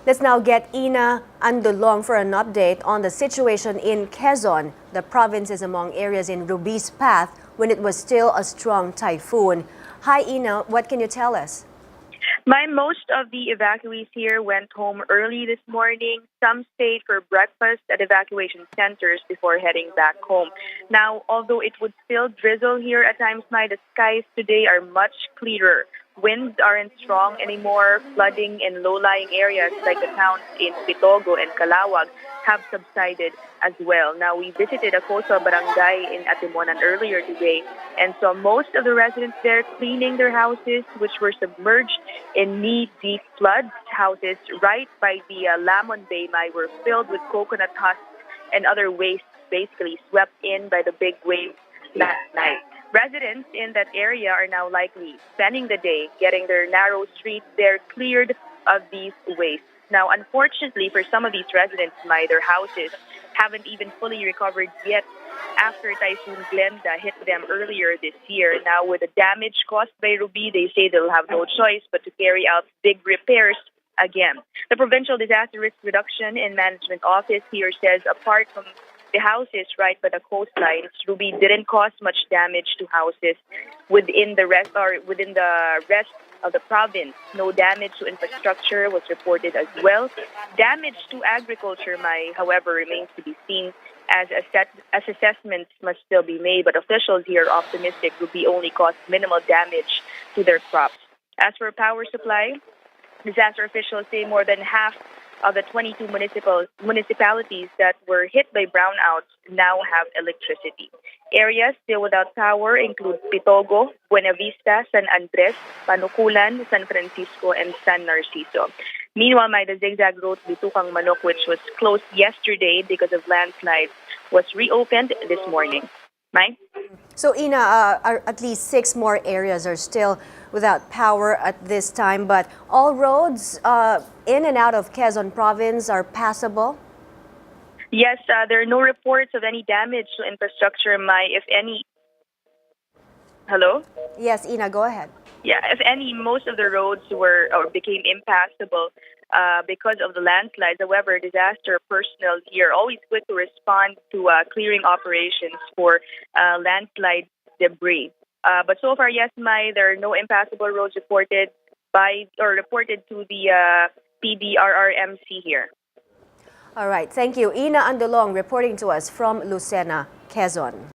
Let's now get Ina Andolong for an update on the situation in Quezon. The province is among areas in Ruby's path when it was still a strong typhoon. Hi Ina, what can you tell us? Most of the evacuees here went home early this morning. Some stayed for breakfast at evacuation centers before heading back home. Now, although it would still drizzle here at times, the skies today are much clearer. Winds aren't strong anymore. Flooding in low-lying areas like the towns in Pitogo and Calawag have subsided as well. Now, we visited a coastal barangay in Atimonan earlier today and saw most of the residents there cleaning their houses, which were submerged in knee-deep floods. Houses right by the Lamon Bay were filled with coconut husks and other waste, basically swept in by the big waves last night. Residents in that area are now likely spending the day getting their narrow streets there cleared of these wastes. Now, unfortunately, for some of these residents, their houses haven't even fully recovered yet after Typhoon Glenda hit them earlier this year. Now, with the damage caused by Ruby, they say they'll have no choice but to carry out big repairs again. The Provincial Disaster Risk Reduction and Management Office here says apart from the houses right by the coastlines, Ruby didn't cause much damage to houses within the rest of the province. No damage to infrastructure was reported as well. Damage to agriculture, however, remains to be seen as assessments must still be made, but officials here are optimistic Ruby only caused minimal damage to their crops. As for power supply, disaster officials say more than half of the 22 municipalities that were hit by brownouts now have electricity. Areas still without power include Pitogo, Buena Vista, San Andres, Panukulan, San Francisco, and San Narciso. Meanwhile, the zigzag road Bitukang Manok, which was closed yesterday because of landslides, was reopened this morning. So Ina, at least 6 more areas are still without power at this time, but all roads in and out of Quezon province are passable? Yes, there are no reports of any damage to infrastructure, if any. Hello? Yes, Ina, go ahead. Yeah, if any, most of the roads became impassable because of the landslides. However, disaster personnel here are always quick to respond to clearing operations for landslide debris. But so far, yes, there are no impassable roads reported to the PDRRMC here. All right, thank you. Ina Andolong reporting to us from Lucena, Quezon.